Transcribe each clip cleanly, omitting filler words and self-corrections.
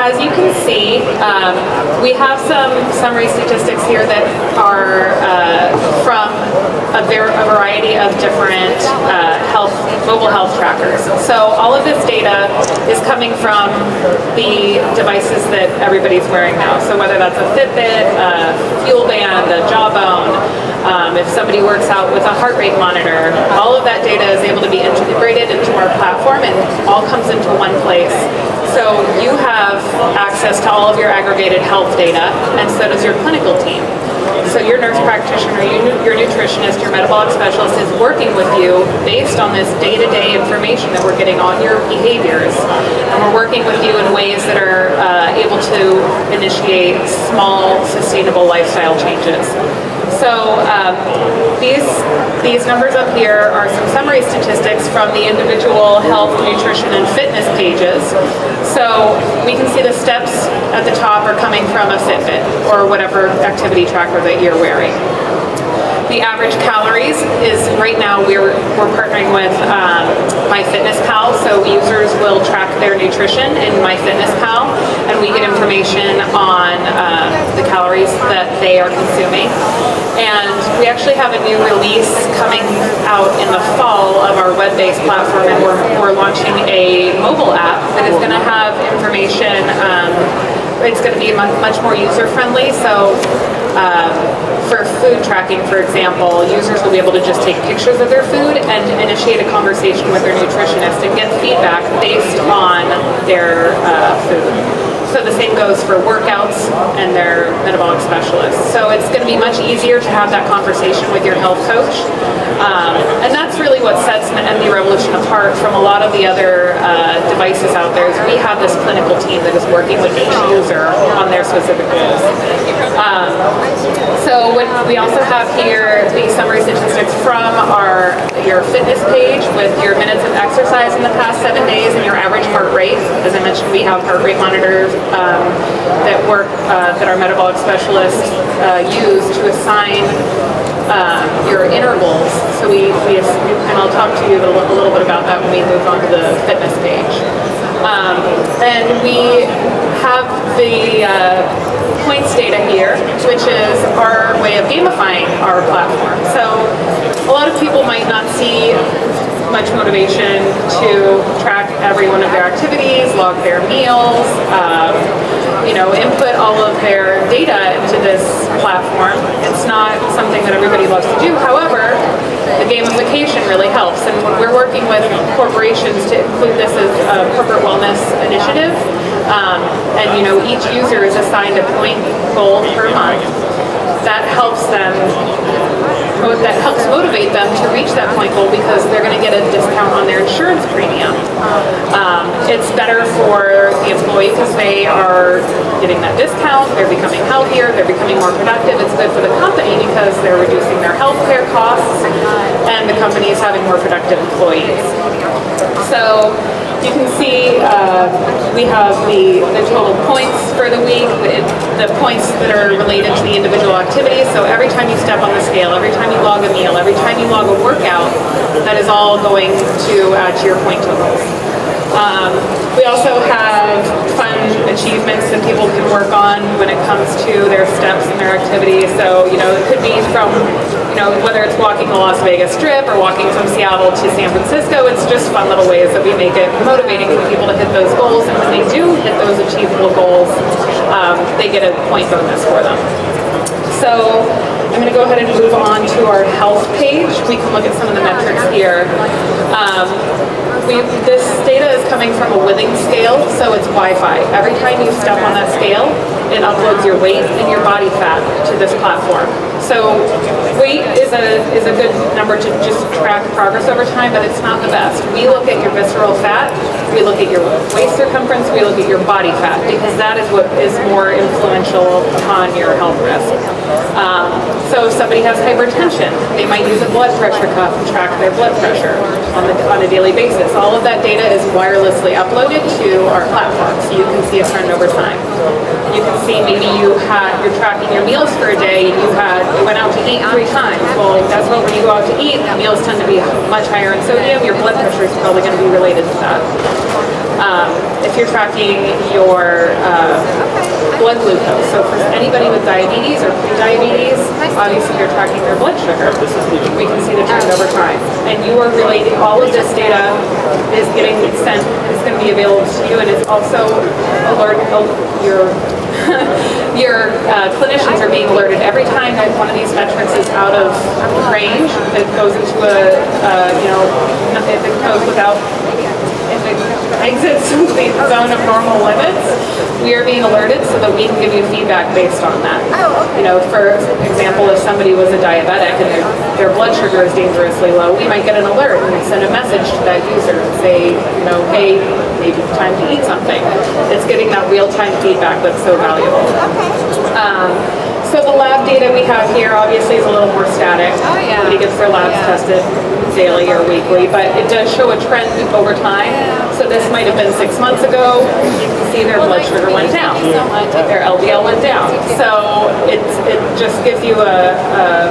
as you can see, we have some summary statistics here that are from a variety of different mobile health trackers. So all of this data is coming from the devices that everybody's wearing now. So whether that's a Fitbit, a Fuel Band, a Jawbone, if somebody works out with a heart rate monitor, all of that data is able to be integrated into our platform and all comes into one place. So you have access to all of your aggregated health data, and so does your clinical team. So your nurse practitioner, your nutritionist, your metabolic specialist is working with you based on this day-to-day information that we're getting on your behaviors. And we're working with you in ways that are able to initiate small, sustainable lifestyle changes. So these numbers up here are some summary statistics from the individual health, nutrition, and fitness pages. So we can see the steps at the top are coming from a Fitbit or whatever activity tracker that you're wearing. The average calories is, right now we're partnering with MyFitnessPal, so users will track their nutrition in MyFitnessPal, and we get information on the calories that they are consuming. And we actually have a new release coming out in the fall of our web-based platform, and we're launching a mobile app that is going to have information. It's going to be much more user-friendly. So for food tracking, for example, users will be able to just take pictures of their food and initiate a conversation with their nutritionist and get feedback based on their food. So the same goes for workouts and their metabolic specialists. So it's going to be much easier to have that conversation with your health coach. And that's really what sets MD Revolution apart from a lot of the other devices out there. Is we have this clinical team that is working with each user on their specific goals. So we also have here the summary statistics from your fitness page with your minutes of exercise in the past 7 days and your average heart rate. As I mentioned, we have heart rate monitors that our metabolic specialists use to assign your intervals. So and I'll talk to you a little bit about that when we move on to the fitness page. And we have the points data here, which is our way of gamifying our platform. So a lot of people might not see much motivation to track every one of their activities, log their meals, input all of their data into this platform. It's not something that everybody loves to do. However, the gamification really helps, and we're working with corporations to include this as a corporate wellness initiative. And each user is assigned a point goal per month. That helps motivate them to reach that point goal because they're going to get a discount on their insurance premium. It's better for the employee because they are getting that discount, they're becoming healthier, they're becoming more productive. It's good for the company because they're reducing their healthcare costs and the company is having more productive employees. So you can see we have the total points for the week, the points that are related to the individual activities. So every time you step on the scale, every time you log a meal, every time you log a workout, that is all going to add to your point totals. We also have fun achievements that people can work on when it comes to their steps and their activities. So, it could be from, whether it's walking the Las Vegas Strip or walking from Seattle to San Francisco, it's just fun little ways that we make it motivating for people to hit those goals. And when they do hit those achievable goals, they get a point bonus for them. So I'm going to go ahead and move on to our health page. We can look at some of the metrics here. This data is coming from a Withings scale, so it's Wi-Fi. Every time you step on that scale, it uploads your weight and your body fat to this platform. So weight is a good number to just track progress over time, but it's not the best. We look at your visceral fat, we look at your waist circumference, we look at your body fat, because that is what is more influential upon your health risk. So if somebody has hypertension, they might use a blood pressure cuff and track their blood pressure on a daily basis. All of that data is wirelessly uploaded to our platform, so you can see a trend over time. You can see maybe you're tracking your meals for a day, and you went out to eat 3 times. Well, that's what when you go out to eat, meals tend to be much higher in sodium. Your blood pressure is probably going to be related to that. If you're tracking your blood glucose, so for anybody with diabetes or pre-diabetes, obviously you're tracking their blood sugar. We can see the trend over time. And you are relating, all of this data is getting sent, it's going to be available to you, and it's also your clinicians are being alerted every time that one of these metrics is out of range. It goes into if it goes without, if it exits the zone of normal limits, we are being alerted so that we can give you feedback based on that. For example, if somebody was a diabetic and their blood sugar is dangerously low, we might get an alert and send a message to that user and say, hey, maybe it's time to eat something. It's getting that real-time feedback that's so valuable. So the lab data we have here obviously is a little more static. Everybody gets their labs tested daily or weekly, but it does show a trend over time. So this might have been 6 months ago. You can see their blood sugar went down. Their LDL went down. So it just gives you a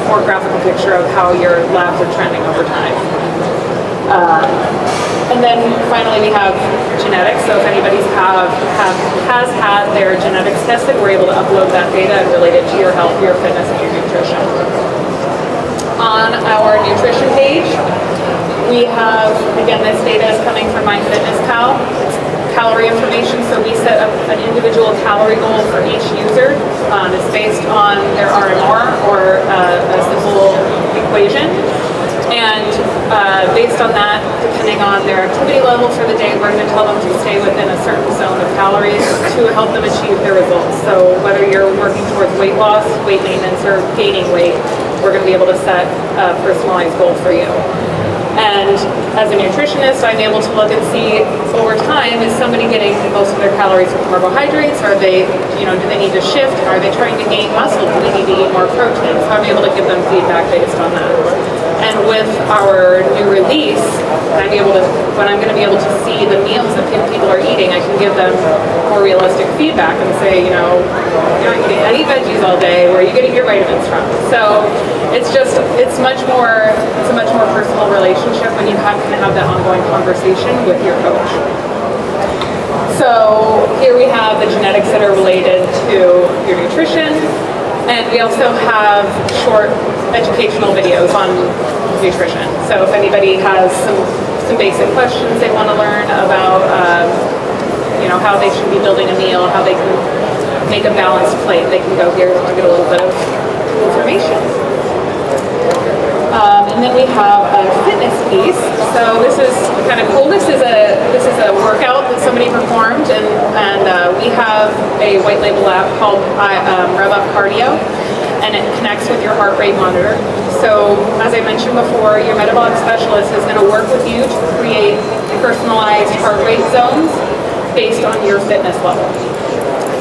more graphical picture of how your labs are trending over time. And then finally we have genetics. So if anybody has had their genetics tested, we're able to upload that data and relate it to your health, your fitness, and your nutrition. On our nutrition page, we have, again, this data is coming from MyFitnessPal. It's calorie information, so we set up an individual calorie goal for each user. It's based on their RMR, or a simple equation. And based on that, depending on their activity level for the day, we're going to tell them to stay within a certain zone of calories to help them achieve their results. So whether you're working towards weight loss, weight maintenance, or gaining weight, we're going to be able to set a personalized goal for you. And as a nutritionist, I'm able to look and see over time, is somebody getting most of their calories from carbohydrates? Are they, do they need to shift? Are they trying to gain muscle? Do they need to eat more protein? So I'm able to give them feedback based on that. And with our new release, when I'm going to be able to see the meals that people are eating, I can give them more realistic feedback and say, you're not eating any veggies all day. Where are you getting your vitamins from? So it's a much more personal relationship when you can have that ongoing conversation with your coach. So here we have the genetics that are related to your nutrition. And we also have short educational videos on nutrition. So if anybody has some basic questions they want to learn about, how they should be building a meal, how they can make a balanced plate, they can go here to get a little bit of information. And then we have a fitness piece. So this is kind of cool. This is a workout that somebody performed, and we have a white label app called Rev Up Cardio, and it connects with your heart rate monitor. So as I mentioned before, your metabolic specialist is going to work with you to create personalized heart rate zones based on your fitness level.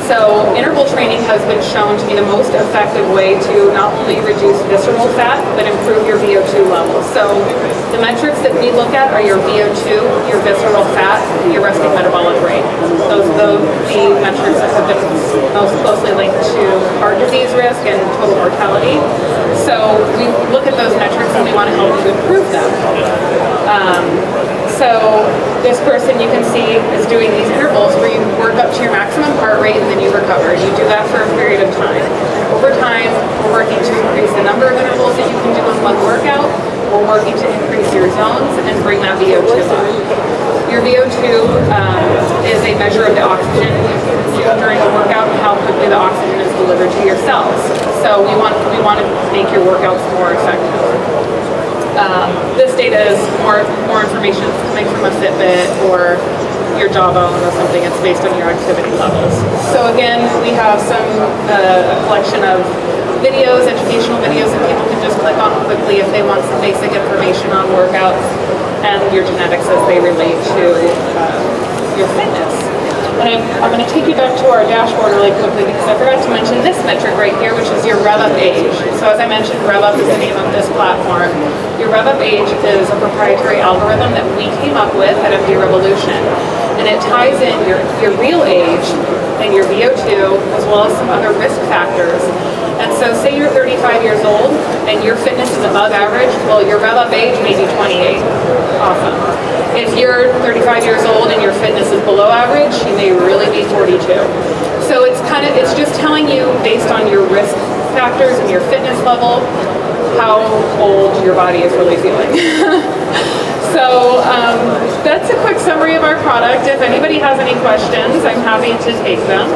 So interval training has been shown to be the most effective way to not only reduce visceral fat, but improve your VO2 levels. So the metrics that we look at are your VO2, your visceral fat, your resting metabolic rate. Those are the metrics that have been most closely linked to heart disease risk and total mortality. So we look at those metrics and we want to help you improve them. So this person, you can see, is doing these intervals where you work up to your maximum heart rate and then you recover. You do that for a period of time. Over time, we're working to increase the number of intervals that you can do in one workout. We're working to increase your zones and bring that VO2 up. Your VO2 is a measure of the oxygen during a workout and how quickly the oxygen is delivered to your cells. So we want to make your workouts more effective. This data is more information coming from a Fitbit or your Jawbone or something. It's based on your activity levels. So again, we have a collection of videos, educational videos that people can just click on quickly if they want some basic information on workouts and your genetics as they relate to your fitness. And I'm going to take you back to our dashboard really quickly because I forgot to mention this metric right here, which is your Rev Up age. So as I mentioned, Rev Up is the name of this platform. Your Rev Up age is a proprietary algorithm that we came up with at MD Revolution. And it ties in your real age and your VO2, as well as some other risk factors. And so say you're 35 years old and your fitness is above average, well, your rev-up age may be 28. Awesome. If you're 35 years old and your fitness is below average, you may really be 42. So it's just telling you based on your risk factors and your fitness level how old your body is really feeling. So that's a quick summary of our product. If anybody has any questions, I'm happy to take them.